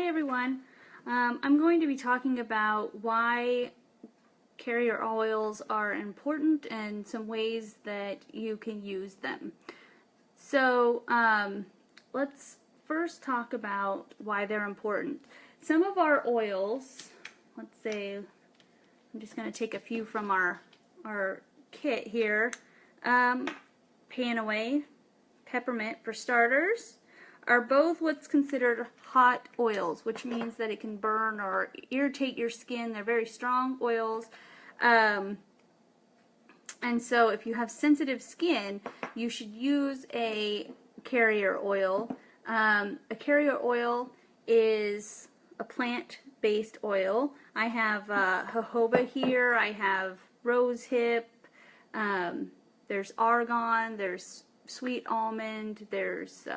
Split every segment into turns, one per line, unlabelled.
Hi everyone. I'm going to be talking about why carrier oils are important and some ways that you can use them. So let's first talk about why they're important. Some of our oils, let's say, I'm just going to take a few from our kit here. Panaway, peppermint for starters, are both what's considered hot oils, which means that it can burn or irritate your skin. They're very strong oils. And so if you have sensitive skin, you should use a carrier oil. A carrier oil is a plant-based oil. I have jojoba here, I have rosehip, there's argan, there's sweet almond, there's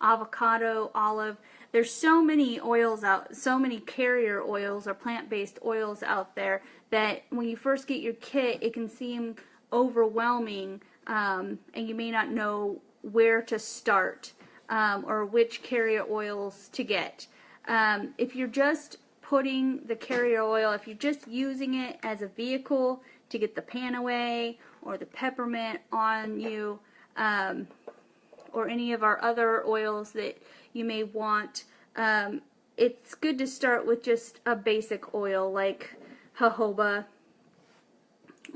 avocado, olive. There's so many oils out, so many carrier oils or plant-based oils out there that when you first get your kit, it can seem overwhelming, and you may not know where to start or which carrier oils to get. If you're just putting the carrier oil, if you're just using it as a vehicle to get the Panaway or the peppermint on you, or any of our other oils that you may want, it's good to start with just a basic oil like jojoba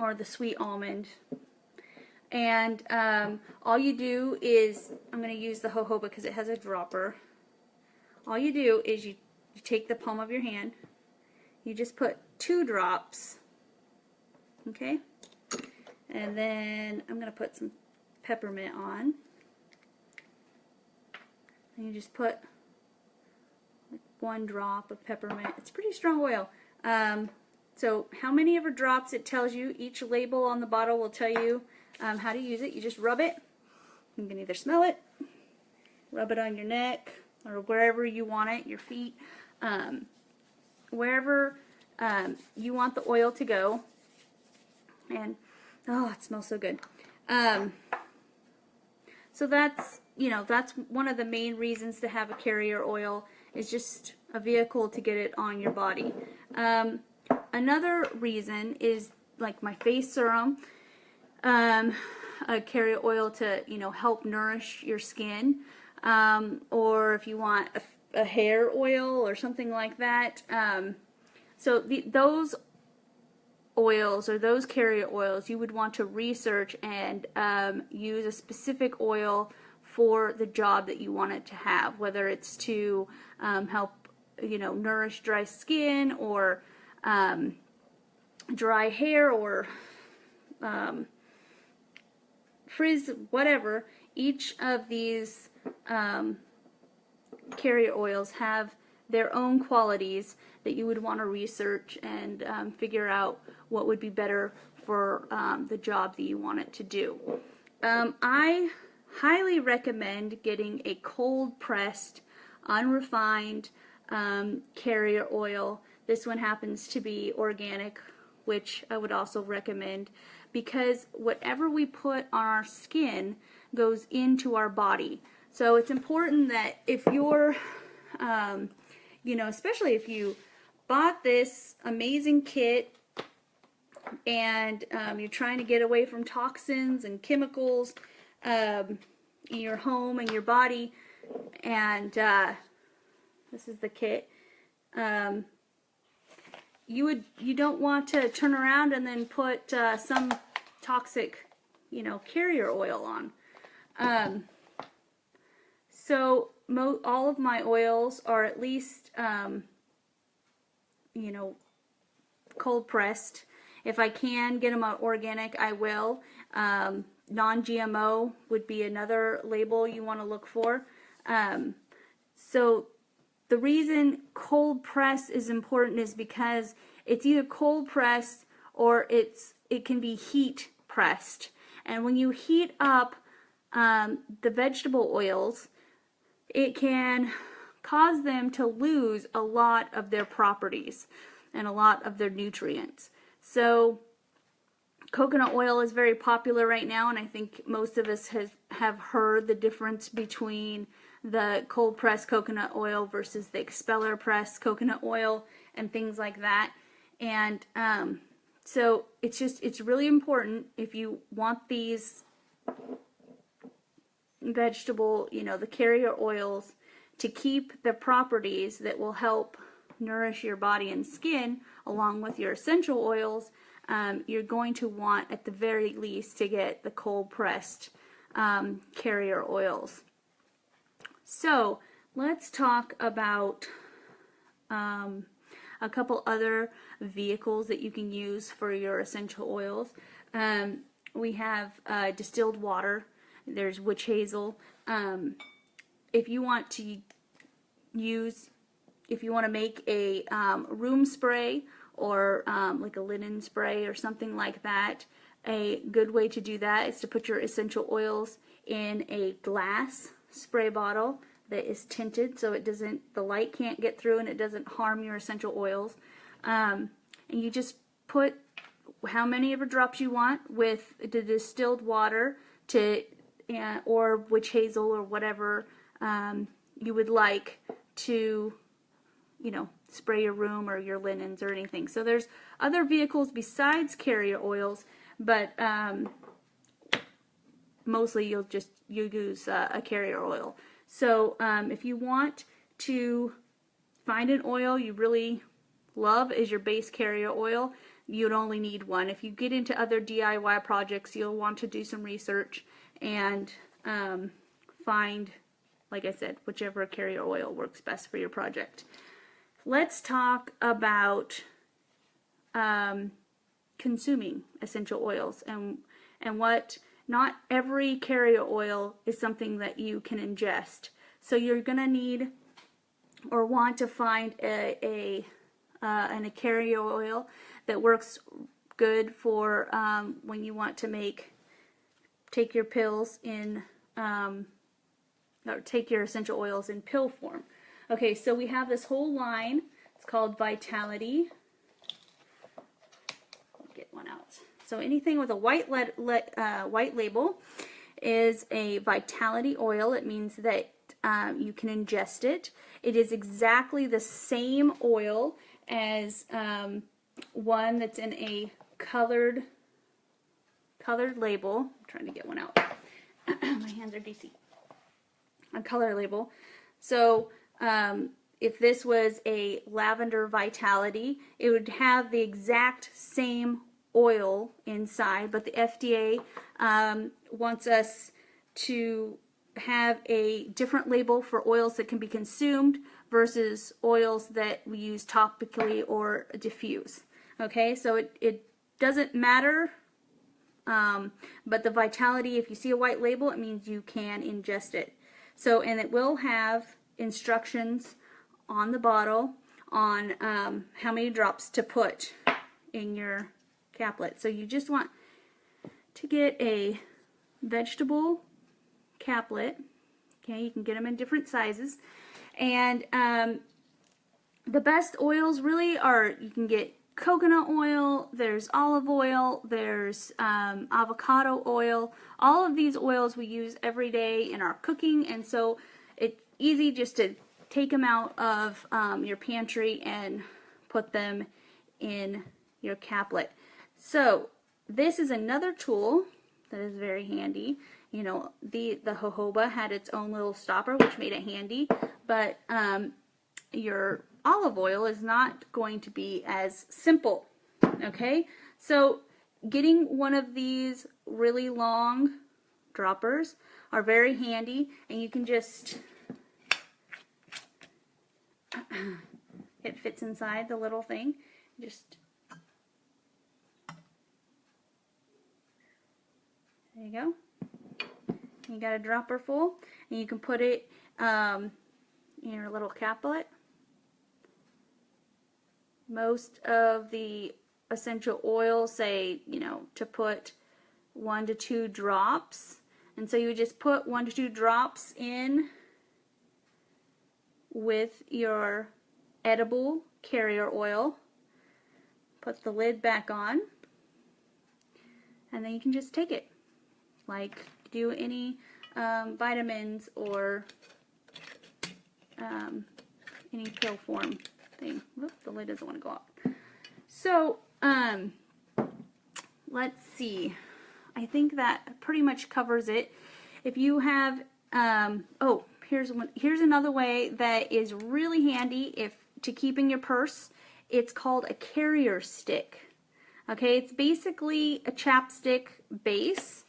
or the sweet almond. And all you do is, I'm going to use the jojoba because it has a dropper. All you do is you take the palm of your hand, you just put 2 drops, okay? And then I'm going to put some peppermint on. And you just put like 1 drop of peppermint. It's pretty strong oil. So how many ever drops it tells you. Each label on the bottle will tell you how to use it. You just rub it. You can either smell it, rub it on your neck, or wherever you want it, your feet, wherever you want the oil to go. And oh, it smells so good. So that's, that's one of the main reasons to have a carrier oil, is just a vehicle to get it on your body. Another reason is like my face serum, a carrier oil to, help nourish your skin, or if you want a hair oil or something like that. So those oils or those carrier oils, you would want to research and use a specific oil for the job that you want it to have, whether it's to help nourish dry skin or dry hair or frizz, whatever. Each of these carrier oils have their own qualities that you would want to research and figure out what would be better for the job that you want it to do. I highly recommend getting a cold pressed, unrefined carrier oil. This one happens to be organic, which I would also recommend, because whatever we put on our skin goes into our body. So it's important that if you're, especially if you bought this amazing kit and you're trying to get away from toxins and chemicals in your home and your body, and this is the kit, you don't want to turn around and then put some toxic, carrier oil on. So all of my oils are at least, cold pressed. If I can get them organic, I will. Non-GMO would be another label you want to look for. So the reason cold press is important is because it's either cold pressed or it can be heat pressed. And when you heat up the vegetable oils, it can cause them to lose a lot of their properties and a lot of their nutrients. So Coconut oil is very popular right now, and I think most of us have heard the difference between the cold pressed coconut oil versus the expeller pressed coconut oil and things like that. And so it's really important if you want these vegetable, the carrier oils, to keep the properties that will help nourish your body and skin along with your essential oils. You're going to want, at the very least, to get the cold pressed carrier oils. So let's talk about a couple other vehicles that you can use for your essential oils. We have distilled water. There's witch hazel. If you want to make a room spray, or like a linen spray or something like that, a good way to do that is to put your essential oils in a glass spray bottle that is tinted, so the light can't get through and it doesn't harm your essential oils. And you just put how many ever drops you want with the distilled water or witch hazel or whatever you would like to, spray your room or your linens or anything. So there's other vehicles besides carrier oils, but mostly you use a carrier oil. So if you want to find an oil you really love as your base carrier oil, you'd only need one. If you get into other DIY projects, you'll want to do some research and find, like I said, whichever carrier oil works best for your project. Let's talk about consuming essential oils and what not every carrier oil is something that you can ingest. So you're going to need or want to find a carrier oil that works good for when you want to take your pills in or take your essential oils in pill form. Okay, so we have this whole line. It's called Vitality. I'll get one out. So anything with a white label is a Vitality oil. It means that you can ingest it. It is exactly the same oil as one that's in a colored label. I'm trying to get one out. My hands are greasy. A color label. So if this was a lavender Vitality, it would have the exact same oil inside, but the FDA wants us to have a different label for oils that can be consumed versus oils that we use topically or diffuse. Okay, so it doesn't matter, but the Vitality, if you see a white label, it means you can ingest it. So, and it will have instructions on the bottle on how many drops to put in your caplet. So you just want to get a vegetable caplet. Okay, you can get them in different sizes. And the best oils really are, you can get coconut oil, there's olive oil, there's avocado oil. All of these oils we use every day in our cooking, and so it's easy just to take them out of your pantry and put them in your caplet. So this is another tool that is very handy. You know, the jojoba had its own little stopper, which made it handy, but your olive oil is not going to be as simple. Okay, so getting one of these really long droppers are very handy, and you can just it fits inside the little thing. Just there you go. You got a dropper full, and you can put it in your little caplet. Most of the essential oils say, you know, to put 1 to 2 drops, and so you just put 1 to 2 drops in with your edible carrier oil. Put the lid back on. and then you can just take it. Like do any vitamins or any pill form thing. Whoop, the lid doesn't want to go up. So, let's see. I think that pretty much covers it. If you have, oh, here's another way that is really handy to keep in your purse. It's called a carrier stick. Okay, it's basically a chapstick base.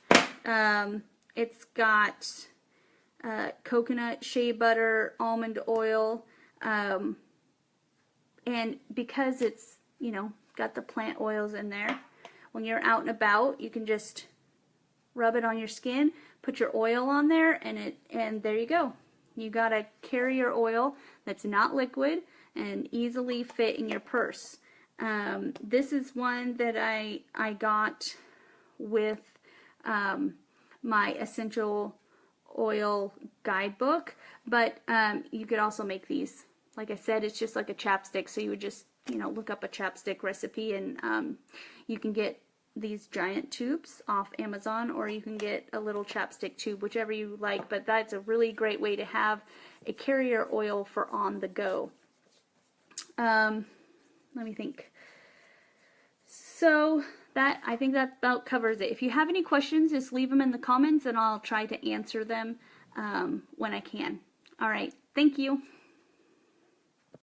It's got coconut, shea butter, almond oil, and because it's, you know, got the plant oils in there, when you're out and about, you can just rub it on your skin, put your oil on there, and there you go. You got a carrier oil that's not liquid and easily fit in your purse. This is one that I got with my essential oil guidebook, but you could also make these. Like I said, it's just like a chapstick, so you would just, you know, look up a chapstick recipe, and you can get these giant tubes off Amazon, or you can get a little chapstick tube, whichever you like, but that's a really great way to have a carrier oil for on the go. Let me think. So I think that about covers it. If you have any questions, just leave them in the comments and I'll try to answer them when I can. All right, thank you.